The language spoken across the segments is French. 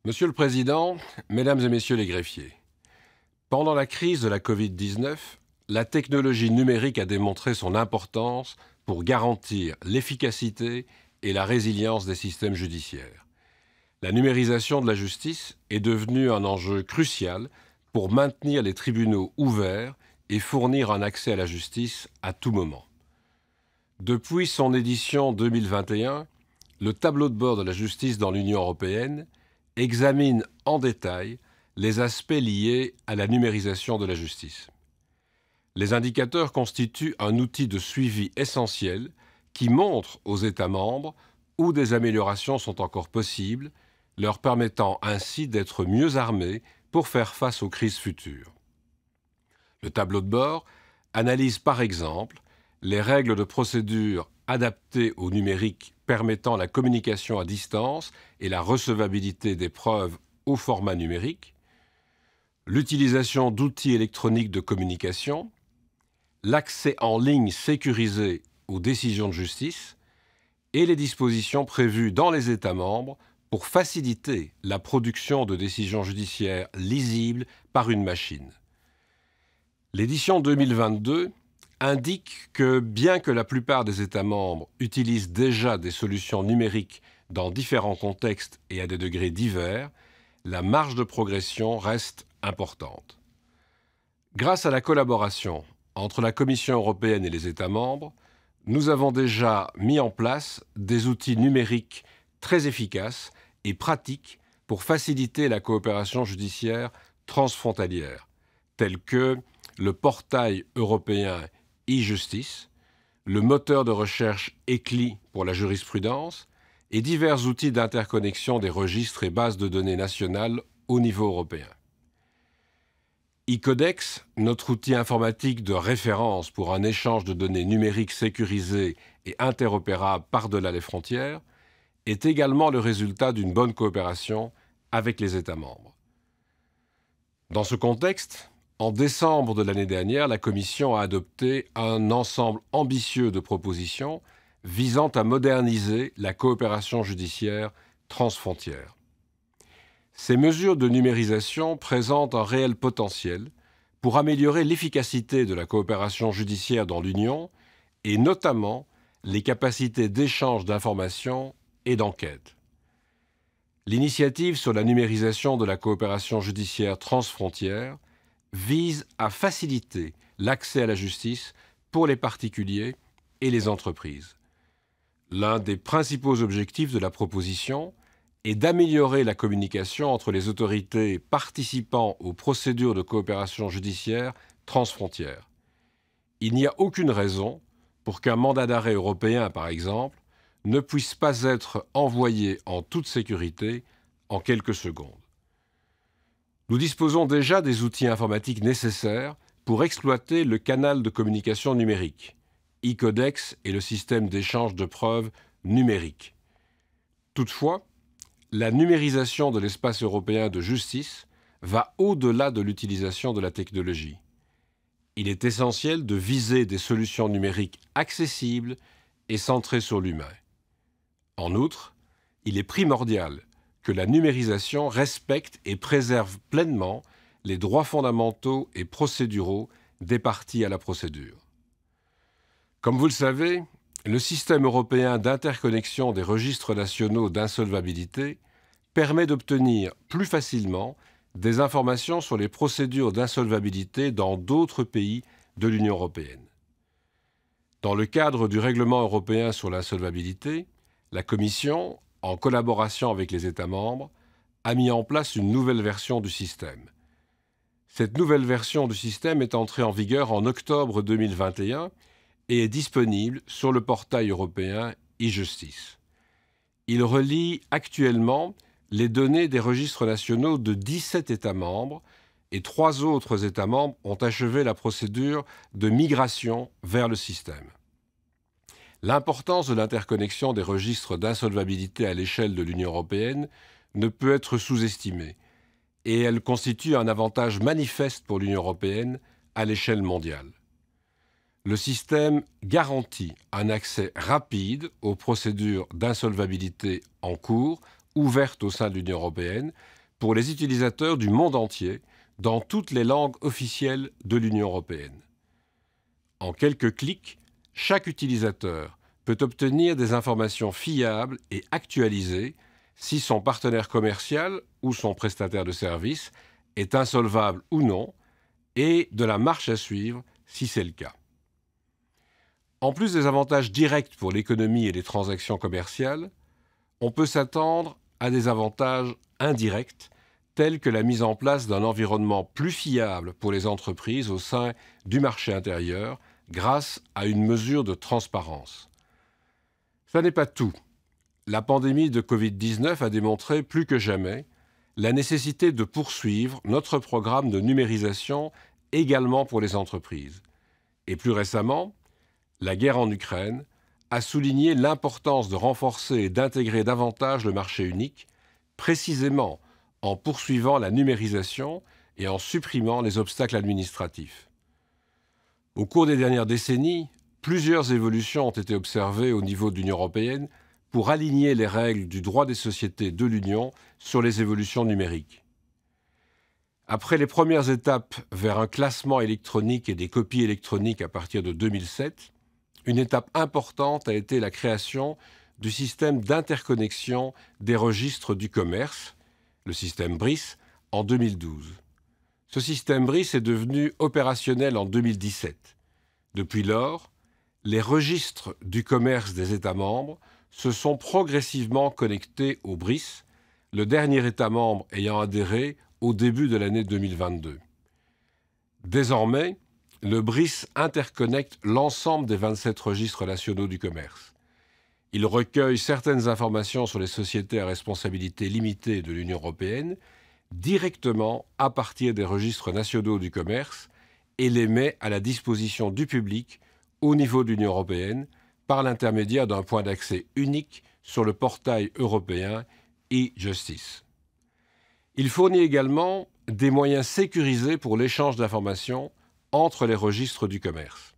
Monsieur le Président, Mesdames et Messieurs les greffiers, pendant la crise de la Covid-19, la technologie numérique a démontré son importance pour garantir l'efficacité et la résilience des systèmes judiciaires. La numérisation de la justice est devenue un enjeu crucial pour maintenir les tribunaux ouverts et fournir un accès à la justice à tout moment. Depuis son édition 2021, le tableau de bord de la justice dans l'Union européenne examine en détail les aspects liés à la numérisation de la justice. Les indicateurs constituent un outil de suivi essentiel qui montre aux États membres où des améliorations sont encore possibles, leur permettant ainsi d'être mieux armés pour faire face aux crises futures. Le tableau de bord analyse par exemple les règles de procédure adaptées au numérique permettant la communication à distance et la recevabilité des preuves au format numérique, l'utilisation d'outils électroniques de communication, l'accès en ligne sécurisé aux décisions de justice et les dispositions prévues dans les États membres pour faciliter la production de décisions judiciaires lisibles par une machine. L'édition 2022 indique que bien que la plupart des États membres utilisent déjà des solutions numériques dans différents contextes et à des degrés divers, la marge de progression reste importante. Grâce à la collaboration entre la Commission européenne et les États membres, nous avons déjà mis en place des outils numériques très efficaces et pratiques pour faciliter la coopération judiciaire transfrontalière, tels que le portail européen e-justice, le moteur de recherche ECLI pour la jurisprudence et divers outils d'interconnexion des registres et bases de données nationales au niveau européen. e-Codex, notre outil informatique de référence pour un échange de données numériques sécurisées et interopérables par-delà les frontières, est également le résultat d'une bonne coopération avec les États membres. Dans ce contexte, en décembre de l'année dernière, la Commission a adopté un ensemble ambitieux de propositions visant à moderniser la coopération judiciaire transfrontière. Ces mesures de numérisation présentent un réel potentiel pour améliorer l'efficacité de la coopération judiciaire dans l'Union et notamment les capacités d'échange d'informations et d'enquête. L'initiative sur la numérisation de la coopération judiciaire transfrontière vise à faciliter l'accès à la justice pour les particuliers et les entreprises. L'un des principaux objectifs de la proposition est d'améliorer la communication entre les autorités participant aux procédures de coopération judiciaire transfrontière. Il n'y a aucune raison pour qu'un mandat d'arrêt européen, par exemple, ne puisse pas être envoyé en toute sécurité en quelques secondes. Nous disposons déjà des outils informatiques nécessaires pour exploiter le canal de communication numérique, e-Codex et le système d'échange de preuves numérique. Toutefois, la numérisation de l'espace européen de justice va au-delà de l'utilisation de la technologie. Il est essentiel de viser des solutions numériques accessibles et centrées sur l'humain. En outre, il est primordial que la numérisation respecte et préserve pleinement les droits fondamentaux et procéduraux des parties à la procédure. Comme vous le savez, le système européen d'interconnexion des registres nationaux d'insolvabilité permet d'obtenir plus facilement des informations sur les procédures d'insolvabilité dans d'autres pays de l'Union européenne. Dans le cadre du règlement européen sur l'insolvabilité, la Commission, en collaboration avec les États membres, a mis en place une nouvelle version du système. Cette nouvelle version du système est entrée en vigueur en octobre 2021 et est disponible sur le portail européen e-justice. Il relie actuellement les données des registres nationaux de 17 États membres et 3 autres États membres ont achevé la procédure de migration vers le système. L'importance de l'interconnexion des registres d'insolvabilité à l'échelle de l'Union européenne ne peut être sous-estimée et elle constitue un avantage manifeste pour l'Union européenne à l'échelle mondiale. Le système garantit un accès rapide aux procédures d'insolvabilité en cours ouverte au sein de l'Union européenne pour les utilisateurs du monde entier dans toutes les langues officielles de l'Union européenne. En quelques clics, chaque utilisateur peut obtenir des informations fiables et actualisées si son partenaire commercial ou son prestataire de service est insolvable ou non, et de la marche à suivre si c'est le cas. En plus des avantages directs pour l'économie et les transactions commerciales, on peut s'attendre à des avantages indirects tels que la mise en place d'un environnement plus fiable pour les entreprises au sein du marché intérieur grâce à une mesure de transparence. Ça n'est pas tout. La pandémie de Covid-19 a démontré plus que jamais la nécessité de poursuivre notre programme de numérisation également pour les entreprises. Et plus récemment, la guerre en Ukraine a souligné l'importance de renforcer et d'intégrer davantage le marché unique, précisément en poursuivant la numérisation et en supprimant les obstacles administratifs. Au cours des dernières décennies, plusieurs évolutions ont été observées au niveau de l'Union européenne pour aligner les règles du droit des sociétés de l'Union sur les évolutions numériques. Après les premières étapes vers un classement électronique et des copies électroniques à partir de 2007, une étape importante a été la création du système d'interconnexion des registres du commerce, le système BRIS, en 2012. Ce système BRIS est devenu opérationnel en 2017. Depuis lors, les registres du commerce des États membres se sont progressivement connectés au BRIS, le dernier État membre ayant adhéré au début de l'année 2022. Désormais, le BRIS interconnecte l'ensemble des 27 registres nationaux du commerce. Il recueille certaines informations sur les sociétés à responsabilité limitée de l'Union européenne directement à partir des registres nationaux du commerce et les met à la disposition du public au niveau de l'Union européenne par l'intermédiaire d'un point d'accès unique sur le portail européen e-Justice. Il fournit également des moyens sécurisés pour l'échange d'informations entre les registres du commerce.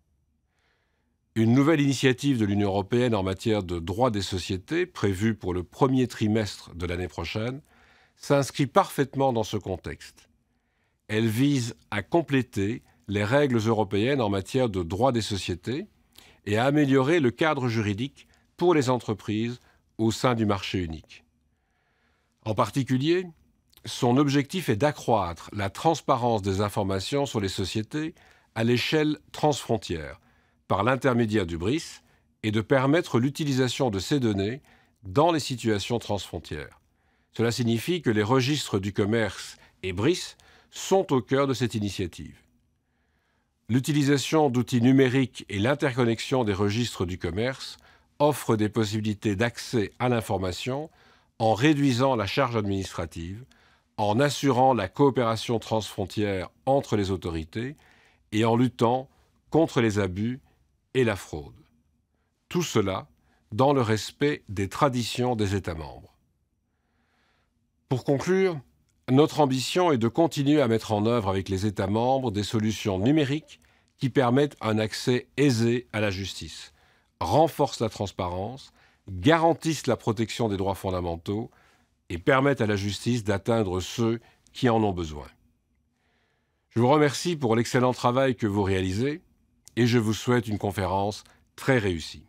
Une nouvelle initiative de l'Union européenne en matière de droit des sociétés, prévue pour le premier trimestre de l'année prochaine, s'inscrit parfaitement dans ce contexte. Elle vise à compléter les règles européennes en matière de droit des sociétés et à améliorer le cadre juridique pour les entreprises au sein du marché unique. En particulier, son objectif est d'accroître la transparence des informations sur les sociétés à l'échelle transfrontière, par l'intermédiaire du BRIS, et de permettre l'utilisation de ces données dans les situations transfrontières. Cela signifie que les registres du commerce et BRIS sont au cœur de cette initiative. L'utilisation d'outils numériques et l'interconnexion des registres du commerce offrent des possibilités d'accès à l'information en réduisant la charge administrative, en assurant la coopération transfrontière entre les autorités et en luttant contre les abus et la fraude. Tout cela dans le respect des traditions des États membres. Pour conclure, notre ambition est de continuer à mettre en œuvre avec les États membres des solutions numériques qui permettent un accès aisé à la justice, renforcent la transparence, garantissent la protection des droits fondamentaux et permettent à la justice d'atteindre ceux qui en ont besoin. Je vous remercie pour l'excellent travail que vous réalisez et je vous souhaite une conférence très réussie.